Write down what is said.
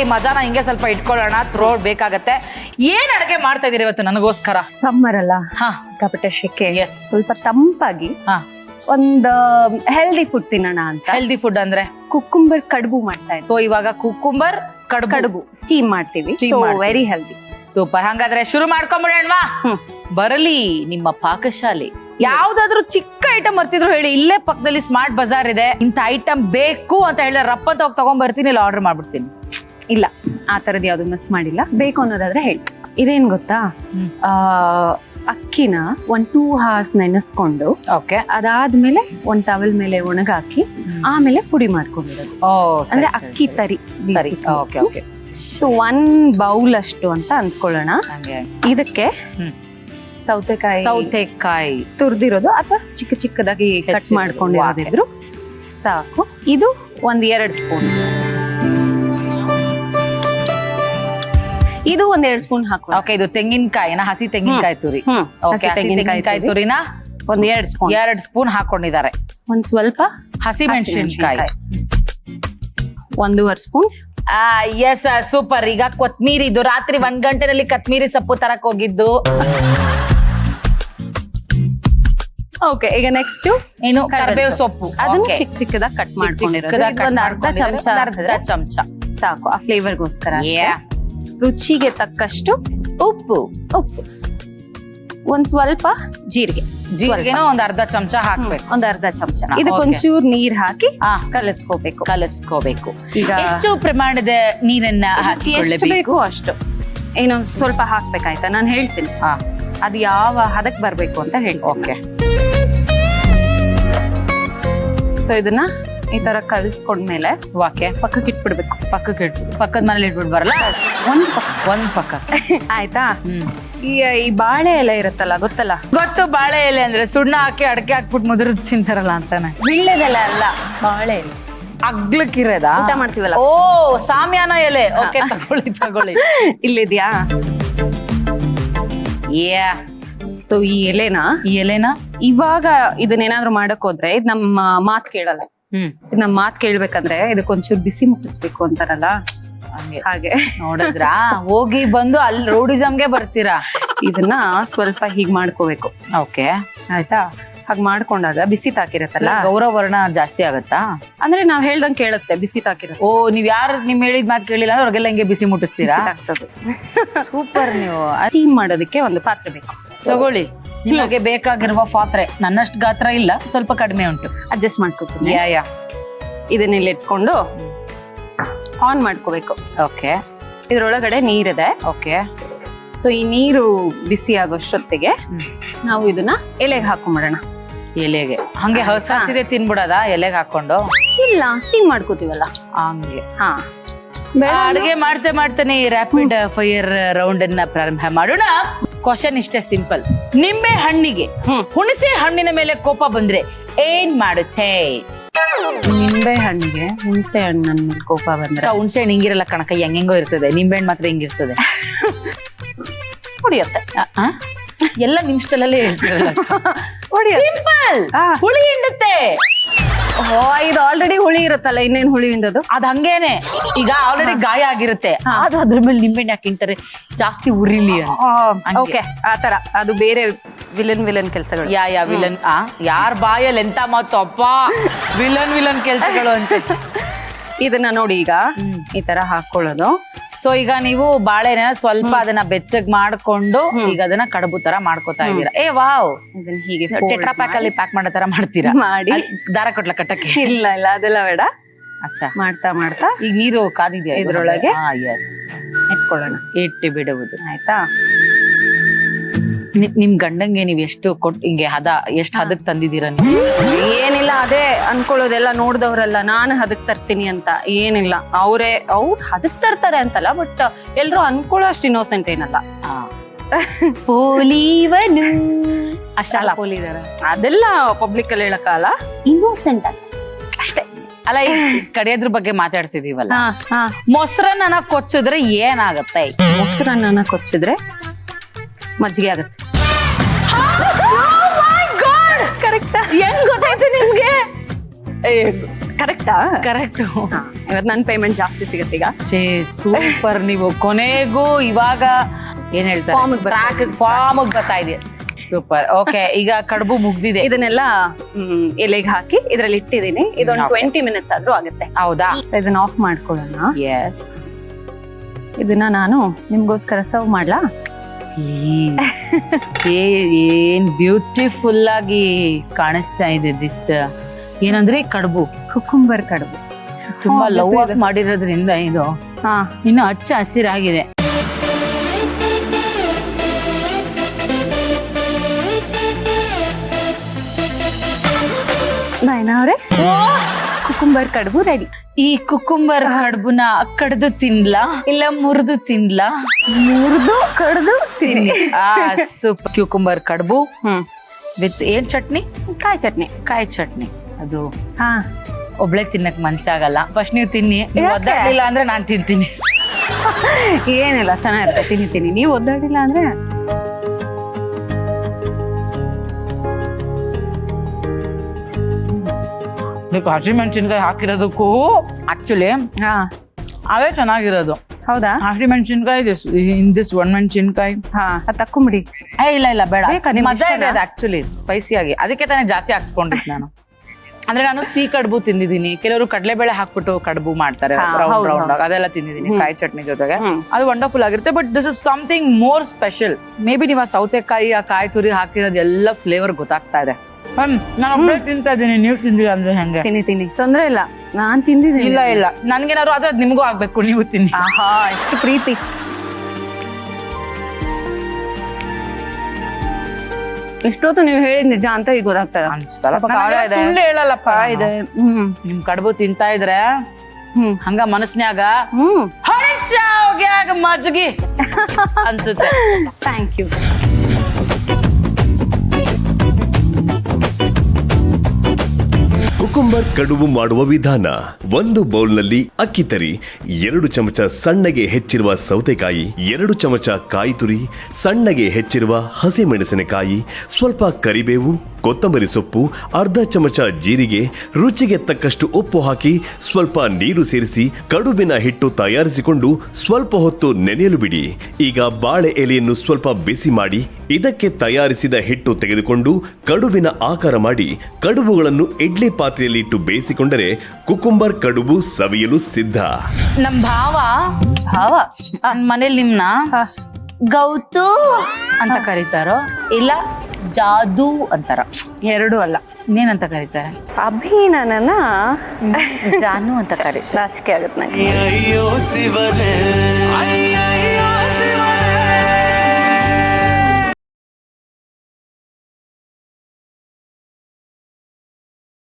ಈ ಮಜಾನ ಹಿಂಗೆ ಸ್ವಲ್ಪ ಇಟ್ಕೊಳ್ಳೋಣ, ಥ್ರೋಟ್ ಬೇಕಾಗತ್ತೆ. ಏನ್ ಅಡುಗೆ ಮಾಡ್ತಾ ಇದೀರಿ ಇವತ್ತು ನನಗೋಸ್ಕರ? ಸಮ್ಮರ್ ಅಲ್ಲ, ಹಾ, ಸಿಕ್ಕಾಪಟ್ಟೆ ಶೆಕೆ. ಎಸ್, ಸ್ವಲ್ಪ ತಂಪಾಗಿ ಹಾ, ಒಂದು ಹೆಲ್ದಿ ಫುಡ್ ತಿನ್ನೋಣ ಅಂತ. ಹೆಲ್ದಿ ಫುಡ್ ಅಂದ್ರೆ ಕುಕ್ಕುಂಬರ್ ಕಡುಬು ಮಾಡ್ತಾ ಇದ್ದೀವಿ. ಸೊ ಇವಾಗ ಕುಕ್ಕುಂಬರ್ ಕಡುಬು ಸ್ಟೀಮ್ ಮಾಡ್ತೀವಿ. Very healthy. ಸೂಪರ್. ಹಂಗಾದ್ರೆ ಶುರು ಮಾಡ್ಕೊಂಬಿಡೋಣವಾ? ಬರಲಿ ನಿಮ್ಮ ಪಾಕಶಾಲೆ. ಯಾವ್ದಾದ್ರು ಚಿಕ್ಕ ಐಟಮ್ ಬರ್ತಿದ್ರು ಹೇಳಿ, ಇಲ್ಲೇ ಪಕ್ಕದಲ್ಲಿ ಸ್ಮಾರ್ಟ್ ಬಜಾರ್ ಇದೆ, ಇಂಥ ಐಟಮ್ ಬೇಕು ಅಂತ ಹೇಳಿ ರಪ್ಪ ಅಂತ ಹೋಗಿ ತಗೊಂಡ್ ಬರ್ತೀನಿ, ಇಲ್ಲ ಆರ್ಡರ್ ಮಾಡ್ಬಿಡ್ತೀನಿ. ಇಲ್ಲ, ಆ ತರದ್ ಯಾವ್ದು ಮಿಸ್ ಮಾಡಿಲ್ಲ. ಬೇಕು ಅನ್ನೋದಾದ್ರೆ ಹೇಳಿ. ಇದೇನ್ ಗೊತ್ತಾ, ಅಕ್ಕಿನ 1-2 hours ನೆನೆಸ್ಕೊಂಡು, ಓಕೆ, ಅದಾದ್ಮೇಲೆ ಒಂದ್ ಟವಲ್ ಮೇಲೆ ಒಣಗಾಕಿ ಆಮೇಲೆ ಪುಡಿ ಮಾಡ್ಕೊಂಡಿರೋದು. ಅಂದ್ರೆ ಅಕ್ಕಿ ತರಿ. Okay okay. ಸೊ 1 ಬೌಲ್ ಅಷ್ಟು ಅಂತ ಅಂದ್ಕೊಳ್ಳೋಣ. ಇದಕ್ಕೆ ಸೌತೆಕಾಯಿ ತುರ್ದಿರೋದು ಅಥವಾ ಚಿಕ್ಕ ಚಿಕ್ಕದಾಗಿ ಕಟ್ ಮಾಡ್ಕೊಂಡಿರೋದಿದ್ರು ಸಾಕು. ಇದು 1-2 ಸ್ಪೂನ್. ಇದು 1-2 ಸ್ಪೂನ್ ಹಾಕೋ. ಓಕೆ, ಇದು ತೆಂಗಿನಕಾಯಿನ, ಹಸಿ ತೆಂಗಿನಕಾಯಿ ತುರಿ. ಓಕೆ, ತೆಂಗಿನಕಾಯಿ ತುರಿನ 1-2 ಸ್ಪೂನ್ 2 ಸ್ಪೂನ್ ಹಾಕೊಂಡಿದ್ದಾರೆ. ಒಂದ್ ಸ್ವಲ್ಪ ಹಸಿ ಮೆಣಸಿನಕಾಯಿ 1.5 ಸ್ಪೂನ್. S, super. ಈಗ ಕೊತ್ಮೀರಿ, ಇದು ರಾತ್ರಿ 1 ಗಂಟೆನಲ್ಲಿ ಕೊತ್ಮೀರಿ ಸೊಪ್ಪು ತರಕ್ ಹೋಗಿದ್ದು. ಓಕೆ, ಈಗ ನೆಕ್ಸ್ಟ್ ಏನು? ಕರಿಬೇವು ಸೊಪ್ಪು. ಅದನ್ನ ಚಿಕ್ಕ ಚಿಕ್ಕದಾಗಿ ಕಟ್ ಮಾಡ್ಕೊಂಡಿರೋದು. ಒಂದು ಅರ್ಧ ಚಮಚ ಸಾಕು, ಆ ಫ್ಲೇವರ್ಗೋಸ್ಕರ. ರುಚಿಗೆ ತಕ್ಕಷ್ಟು ಉಪ್ಪು. ಒಂದ್ ಸ್ವಲ್ಪ ಜೀರಿಗೆನೂ ಒಂದ್ ಅರ್ಧ ಚಮಚ ಹಾಕ್ಬೇಕು. ಒಂದ್ ಅರ್ಧ ಚಮಚ. ಇದಕ್ಕೆ ಒಂಚೂರು ನೀರ್ ಹಾಕಿ ಕಲಿಸ್ಕೋಬೇಕು. ಈಗ ಎಷ್ಟು ಪ್ರಮಾಣದ ನೀರನ್ನ ಎಷ್ಟು ಬೇಕು ಅಷ್ಟು. ಇನ್ನೊಂದ್ ಸ್ವಲ್ಪ ಹಾಕ್ಬೇಕಾಯ್ತಾ? ನಾನು ಹೇಳ್ತೀನಿ ಅದು ಯಾವ ಹದಕ್ ಬರ್ಬೇಕು ಅಂತ ಹೇಳಿ. ಓಕೆ, ಸೊ ಇದನ್ನ ಈ ತರ ಕಲಿಸ್ಕೊಂಡ್ಮೇಲೆ ಪಕ್ಕಕ್ಕೆ ಇಟ್ಬಿಡ್ಬೇಕು. ಪಕ್ಕದ ಮನೇಲಿ ಇಟ್ಬಿಡ್ ಬರಲ್ಲ, ಒಂದ್ ಪಕ್ಕ. ಆಯ್ತಾ? ಈ ಬಾಳೆ ಎಲೆ ಇರುತ್ತಲ್ಲ, ಗೊತ್ತಲ್ಲ? ಗೊತ್ತು. ಬಾಳೆ ಎಲೆ ಅಂದ್ರೆ ಸುಣ್ಣ ಹಾಕಿ ಅಡಕೆ ಹಾಕ್ಬಿಟ್ಟು ಮುದುರು ತಿಂತಾರಲ್ಲ ಅಂತಾನೆ. ವಿಳ್ಳೆದೆಲೆ ಅಲ್ಲ, ಬಾಳೆ ಎಲೆ. ಅಗ್ಲಕ್ಕಿರೋದಾ? ಊಟ ಮಾಡ್ತೀವಲ್ಲ. ಓ, ಸಾಮ್ಯಾನ ಎಲೆ. ಓಕೆ, ತಗೊಳ್ಳಿ. ಇಲ್ಲಿದ್ಯಾ? ಸೊ ಈ ಎಲೆನ ಇವಾಗ ಇದನ್ನೇನಾದ್ರು ಮಾಡಕ್ ಹೋದ್ರೆ ಇದ್ ನಮ್ಮ ಮಾತ್ ಕೇಳಲ್ಲ. ನಮ್ಮ ಮಾತ್ ಕೇಳ್ಬೇಕಂದ್ರೆ ಇದಕ್ಕೊಂಚೂರು ಬಿಸಿ ಮುಟ್ಟಿಸ್ಬೇಕು ಅಂತಾರಲ್ಲ, ಹಾಗೆ. ನೋಡಿದ್ರಾ, ಹೋಗಿ ಬಂದು ಅಲ್ಲಿ ರೋಡಿಸಮ್ಗೆ ಬರ್ತೀರಾ. ಇದನ್ನ ಸ್ವಲ್ಪ ಹೀಗ್ ಮಾಡ್ಕೋಬೇಕು. ಓಕೆ, ಆಯ್ತಾ? ಹಾಗೆ ಮಾಡ್ಕೊಂಡಾಗ ಬಿಸಿ ತಾಕಿರತ್ತಲ್ಲ, ಗೌರವ ವರ್ಣ ಜಾಸ್ತಿ ಆಗತ್ತಾ? ಅಂದ್ರೆ ನಾವ್ ಹೇಳ್ದಂಗ್ ಕೇಳುತ್ತೆ ಬಿಸಿ ತಾಕಿರತ್ತೆ. ಓ, ನೀವ್ ಯಾರು ನಿಮ್ ಹೇಳಿದ್ ಮಾತು ಕೇಳಿಲ್ಲ ಅಂದ್ರೆ ಅವ್ರಿಗೆಲ್ಲ ಹಿಂಗೆ ಬಿಸಿ ಮುಟ್ಟಿಸ್ತೀರಾ? ಸೂಪರ್. ನೀವು ಸ್ಟೀಮ್ ಮಾಡೋದಕ್ಕೆ ಒಂದು ಪಾತ್ರೆ ಬೇಕು. ತಗೊಳ್ಳಿ, ನಿಮಗೆ ಬೇಕಾಗಿರುವ ಪಾತ್ರೆ. ನನ್ನಷ್ಟು ಗಾತ್ರ ಇಲ್ಲ, ಸ್ವಲ್ಪ ಕಡಿಮೆ ಉಂಟು, ಅಡ್ಜಸ್ಟ್ ಮಾಡ್ಕೋತೀನಿ. ಯಾ. ಇದನ್ನೆಲ್ಲ ಇಟ್ಕೊಂಡು ಆನ್ ಮಾಡ್ಕೋಬೇಕು. ಓಕೆ, ಇದ್ರೊಳಗಡೆ ನೀರಿದೆ. ಓಕೆ, ಸೊ ಈ ನೀರು ಬಿಸಿ ಆಗೋಷ್ಟೊತ್ತಿಗೆ ನಾವು ಇದನ್ನ ಎಲೆಗೆ ಹಾಕೊಂಡ್ಬಿಡೋಣ. ಎಲೆಗೆ ಹಂಗೆ ಹಸಿದೆ ತಿನ್ಬಿಡೋದ? ಎಲೆಗೆ ಹಾಕೊಂಡು? ಇಲ್ಲ, ಸ್ಟೀಮ್ ಮಾಡ್ಕೋತೀವಲ್ಲ ಹಂಗೆ. ಹಾ, ಅಡುಗೆ ಮಾಡ್ತೇನೆ ರ್ಯಾಪಿಡ್ ಫೈರ್ ರೌಂಡ್ ಅನ್ನ ಪ್ರಾರಂಭ ಮಾಡೋಣ. ಕ್ವಶನ್ ಇಷ್ಟೇ ಸಿಂಪಲ್. ನಿಂಬೆ ಹಣ್ಣಿಗೆ ಹುಣಸೆ ಹಣ್ಣಿನ ಮೇಲೆ ಕೋಪ ಬಂದ್ರೆ ಏನ್ ಮಾಡುತ್ತೆ? ನಿಂಬೆ ಹಣ್ಣಿಗೆ ಹುಣಸೆ ಹಣ್ಣಿನ ಮೇಲೆ ಕೋಪ ಬಂದ್ರೆ? ಹುಣಸೆ ಹಣ್ಣು ಹಿಂಗಿರಲ್ಲ ಕಣಕ, ಹೆಂಗೋ ಇರ್ತದೆ. ನಿಂಬೆ ಹಣ್ಣು ಮಾತ್ರ ಹಿಂಗಿರ್ತದೆ, ಹೊಡಿಯತ್ತೆ. ಎಲ್ಲ ನಿಮಿಷದಲ್ಲೇ ಹೇಳ್ತಿರಲ್ಲ. ಸಿಂಪಲ್, ಹುಳಿ ಹಿಂಡುತ್ತೆ. ಇದು ಆಲ್ರೆಡಿ ಹುಳಿ ಇರುತ್ತಲ್ಲ, ಇನ್ನೇನ್ ಹುಳಿ ಹಿಂಡೋದು? ಅದ್ ಹಂಗೇನೆ. ಈಗ ಆಲ್ರೆಡಿ ಗಾಯ ಆಗಿರುತ್ತೆ, ಆದ್ರೂ ಅದ್ರ ಮೇಲೆ ನಿಂಬೆಣ್ಣೆ ಹಾಕಿ ಹಿಂಡ್ತಾರೆ, ಜಾಸ್ತಿ ಉರಿಲಿ. ಓಕೆ, ಆತರ. ಅದು ಬೇರೆ ವಿಲನ್ ಕೆಲಸಗಳು. ಯಾ ವಿಲನ್? ಯಾರ ಬಾಯಲ್ಲಿ ಎಂತ ಮಾತಪ್ಪ, ವಿಲನ್ ಕೆಲಸಗಳು ಅಂತ. ಇದನ್ನ ನೋಡಿ, ಈಗ ಈ ತರ ಹಾಕೊಳ್ಳೋದು. ಸೊ ಈಗ ನೀವು ಬಾಳೆನ ಸ್ವಲ್ಪ ಅದನ್ನ ಬೆಚ್ಚಗ್ ಮಾಡ್ಕೊಂಡು ಈಗ ಅದನ್ನ ಕಡುಬು ತರ ಮಾಡ್ಕೋತಾ ಇದೀರಾ. ವಾವ್, ಇದನ್ನ ಹೀಗೆ ಟೆಟ್ರಾ ಪ್ಯಾಕ್ ಅಲ್ಲಿ ಪ್ಯಾಕ್ ಮಾಡೋ ತರ ಮಾಡ್ತೀರಾ? ಮಾಡಿ ದಾರ ಕೊಟ್ಲ ಕಟ್ಟಕ್ಕೆ? ಇಲ್ಲ, ಅದೆಲ್ಲ ಬೇಡ. ಅಚ್ಚಾ, ಮಾಡ್ತಾ ಈಗ ನೀರು ಕಾದಿದ್ಯಾ ಇದ್ರೊಳಗೆ? ಎಸ್, ಇಟ್ಕೊಳ್ಳೋಣ. ಇಟ್ಟು ಬಿಡುವುದು. ಆಯ್ತಾ? ನಿಮ್ ಗಂಡಂಗೆ ನೀವ್ ಎಷ್ಟು ಹಿಂಗೆ ಎಷ್ಟು ಹದಕ್ ತಂದಿದ್ದೀರಾ? ಏನಿಲ್ಲ, ಅದೇ ಅನ್ಕೊಳ್ಳೋದೆಲ್ಲ ನೋಡ್ದವ್ರಲ್ಲ ನಾನು ಹದಕ್ ತರ್ತೀನಿ ಅಂತ. ಏನಿಲ್ಲ, ಅವ್ರು ಹದಕ್ ತರ್ತಾರೆ ಅಂತಲ್ಲ, ಬಟ್ ಎಲ್ರು ಅನ್ಕೊಳ್ಳೋ ಅಷ್ಟು ಇನ್ನೋಸೆಂಟ್ ಏನಲ್ಲ. ಪೋಲಿವನು ಅಷ್ಟಲ್ಲ, ಪೋಲಿದಾರ ಅದೆಲ್ಲ ಪಬ್ಲಿಕ್ ಅಲ್ಲಿ ಹೇಳಕ್ಕಲ್ಲ, ಇನ್ನೋಸೆಂಟ್ ಅಲ್ಲ ಅಷ್ಟೇ. ಅಲ್ಲ, ಕಡಿಯೋದ್ರ ಬಗ್ಗೆ ಮಾತಾಡ್ತಿದೀವಲ್ಲ, ಮೊಸರನ್ನ ಕೊಚ್ಚಿದ್ರೆ ಏನಾಗತ್ತೆ? ಮೊಸರನ್ನ ಕೊಚ್ಚಿದ್ರೆ ಮಜ್ಜಿಗೆ ಆಗತ್ತೆ. ಕರೆಕ್ಟ್. ಹೆಂಗ್ ಗೊತ್ತಾಯ್ತು ನಿಮ್ಗೆ? ಕರೆಕ್ಟಾ? ಕರೆಕ್ಟ್. ಇವತ್ತು ನನ್ನ ಪೇಮೆಂಟ್ ಜಾಸ್ತಿ ಸಿಗುತ್ತೆ ಈಗ. ಸೂಪರ್. ನೀವು ಕೊನೆಗೂ ಇವಾಗ ಏನ್ ಹೇಳ್ತಾರೆ ಫಾರ್ಮ್ ಬರ್ತಾ ಇದೆ. ಸೂಪರ್. ಓಕೆ, ಈಗ ಕಡುಬು ಮುಗ್ದಿದೆ. ಇದನ್ನೆಲ್ಲ ಎಲೆಗೆ ಹಾಕಿ ಇದ್ರಲ್ಲಿ ಇಟ್ಟಿದ್ದೀನಿ. ಇದೊಂದು 20 ಮಿನಿಟ್ಸ್ ಆದ್ರೂ ಆಗುತ್ತೆ. ಹೌದಾ? ಇದನ್ನ ಆಫ್ ಮಾಡ್ಕೊಳ್ಳೋಣ. ಎಸ್. ಇದನ್ನ ನಾನು ನಿಮ್ಗೋಸ್ಕರ ಸರ್ವ್ ಮಾಡ್ಲಾ? ಏನ್ ಬ್ಯೂಟಿಫುಲ್ ಆಗಿ ಕಾಣಿಸ್ತಾ ಇದೆ. ದಿಸ್ ಏನಂದ್ರೆ ಕಡುಬು, ಕುಕುಂಬರ್ ಕಡುಬು. ತುಂಬಾ ಲವ್ ಮಾಡಿರೋದ್ರಿಂದ ಇದು ಇನ್ನು ಹಚ್ಚ ಹಸಿರಾಗಿದೆ. ನಯನ ಅವರೇ, ಕುಕುಂಬರ್ ಕಡುಬು ರೆಡಿ. ಈ ಕುಕುಂಬರ್ ಕಡುಬುನ ಕಡ್ದು ತಿನ್ಲಾ ಇಲ್ಲ ಮುರಿದು ತಿನ್ಲಾ? ಮುರಿದು ಕಡ್ದು ತಿನ್ನಿ. ಸೂಪರ್. ಕ್ಯೂಕುಂಬರ್ ಕಡುಬು ವಿತ್ ಏನ್ ಚಟ್ನಿ? ಕಾಯಿ ಚಟ್ನಿ. ಕಾಯಿ ಚಟ್ನಿ. ಅದು ಹಾ, ಒಬ್ಳೆ ತಿನ್ನಕ್ ಮನ್ಸಾಗಲ್ಲ. ಫಸ್ಟ್ ನೀವು ತಿನ್ನಿ. ನೀವು ಒದ್ದಾಡ್ಲಿಲ್ಲ ಅಂದ್ರೆ ನಾನ್ ತಿಂತೀನಿ. ಏನಿಲ್ಲ, ಚೆನ್ನಾಗಿರುತ್ತೆ. ತಿನ್ನಿ. ನೀವು ಒದ್ದಾಡಿಲ್ಲ ಅಂದ್ರೆ ಹಸಿಮೆಣಸಿನ್ಕಾಯಿ ಹಾಕಿರೋದಕ್ಕೂ ಆಕ್ಚುಲಿ ಅವೇ ಚೆನ್ನಾಗಿರೋದು. ಹೌದಾ? ಹಸಿಮೆಣಸಿನ್ಕಾಯಿ ಇನ್ ದಿಸ್ ಒಣಮೆಣಸಿನ್ಕಾಯಿ ತಕ್ಕೊಂಬಿಡಿ. ಇಲ್ಲ ಬೇಡ. ಮಜಾ ಇದೆ ಅದು ಆಕ್ಚುಲಿ ಸ್ಪೈಸಿ ಆಗಿ. ಅದಕ್ಕೆ ತಾನೇ ಜಾಸ್ತಿ ಹಾಕ್ಸ್ಕೊಂಡಿದ್ದು ನಾನು. ಅಂದ್ರೆ ನಾನು ಸಿಹಿ ಕಡುಬು ತಿಂದಿದ್ದೀನಿ. ಕೆಲವರು ಕಡಲೆಬೇಳೆ ಹಾಕ್ಬಿಟ್ಟು ಕಡುಬು ಮಾಡ್ತಾರೆ ರೌಂಡ್. ಅದೆಲ್ಲ ತಿಂದಿದ್ದೀನಿ ಕಾಯಿ ಚಟ್ನಿ ಜೊತೆಗೆ. ಅದು ವಂಡರ್ಫುಲ್ ಆಗಿರುತ್ತೆ. But this is something more special. May be ನೀವು ಆ ಸೌತೆಕಾಯಿ, ಆ ಕಾಯಿ ತುರಿ ಹಾಕಿರೋದು ಎಲ್ಲ ಫ್ಲೇವರ್ ಗೊತ್ತಾಗ್ತಾ ಇದೆ. ನಾನು ಒಬ್ಬಳೆ ತಿಂತಾ ಇದ್ದೀನಿ, ನೀವು ತಿಂದಿಲ್ಲ ಅಂದ್ರೆ ಹೆಂಗೆ? ತಿನ್ನಿ, ತೊಂದ್ರೆ ಇಲ್ಲ. ನಾನ್ ತಿಂದಿದ್ದೀನಿ. ಇಲ್ಲ ನನ್ಗೇನಾದ್ರು ಆದ್ರೆ ನಿಮ್ಗೂ ಆಗ್ಬೇಕು, ನೀವು ತಿನ್ನಿ. ಆಹಾ, ಎಷ್ಟು ಪ್ರೀತಿ. ಎಷ್ಟೊತ್ತು ನೀವು ಹೇಳಿದ್ ನಿಜ ಅಂತ ಈಗ ಗೊತ್ತಾಗ್ತದೆ. ಸುಳ್ಳು ಹೇಳಲ್ಲಪ್ಪ. ಇದೆ ನಿಮ್ ಕಡುಬು ತಿಂತಾ ಇದ್ರೆ ಹಂಗ ಮನಸ್ನ್ಯಾಗ ಹೋಗ್ಯಾಗ ಮಜಗಿ ಅನ್ಸುತ್ತೆ. Thank you. ಕುಕುಂಬರ್ ಕಡುಬು ಮಾಡುವ ವಿಧಾನ: 1 ಬೌಲ್ನಲ್ಲಿ ಅಕ್ಕಿ ತರಿ, 2 ಚಮಚ ಸಣ್ಣಗೆ ಹೆಚ್ಚಿರುವ ಸೌತೆಕಾಯಿ, 2 ಚಮಚ ಕಾಯಿ ತುರಿ, ಸಣ್ಣಗೆ ಹೆಚ್ಚಿರುವ ಹಸಿಮೆಣಸಿನಕಾಯಿ, ಸ್ವಲ್ಪ ಕರಿಬೇವು, ಕೊತ್ತಂಬರಿ ಸೊಪ್ಪು, ಅರ್ಧ ಚಮಚ ಜೀರಿಗೆ, ರುಚಿಗೆ ತಕ್ಕಷ್ಟು ಉಪ್ಪು ಹಾಕಿ ಸ್ವಲ್ಪ ನೀರು ಸೇರಿಸಿ ಕಡುಬಿನ ಹಿಟ್ಟು ತಯಾರಿಸಿಕೊಂಡು ಸ್ವಲ್ಪ ಹೊತ್ತು ನೆನೆಯಲು ಬಿಡಿ. ಈಗ ಬಾಳೆ ಎಲೆಯನ್ನು ಸ್ವಲ್ಪ ಬಿಸಿ ಮಾಡಿ ಇದಕ್ಕೆ ತಯಾರಿಸಿದ ಹಿಟ್ಟು ತೆಗೆದುಕೊಂಡು ಕಡುಬಿನ ಆಕಾರ ಮಾಡಿ ಕಡುಬುಗಳನ್ನು ಇಡ್ಲಿ ಪಾತ್ರೆಯಲ್ಲಿ ಇಟ್ಟು ಬೇಯಿಸಿಕೊಂಡರೆ ಕುಕುಂಬರ್ ಕಡುಬು ಸವಿಯಲು ಸಿದ್ಧ. ನಮ್ ಭಾವ ಮನೇಲಿ ನಿಮ್ನ ಗೌತು ಅಂತ ಕರೀತಾರೋ ಇಲ್ಲ ಜಾದು ಅಂತಾರ? ಎರಡೂ ಅಲ್ಲ. ಇನ್ನೇನಂತ ಕರೀತಾರೆ? ಅಭಿ ನನ್ನ ಜಾನು ಅಂತ ಕರೀತಾರೆ. ನಾಚಿಕೆ ಆಗುತ್ತೆ ನಂಗೆ.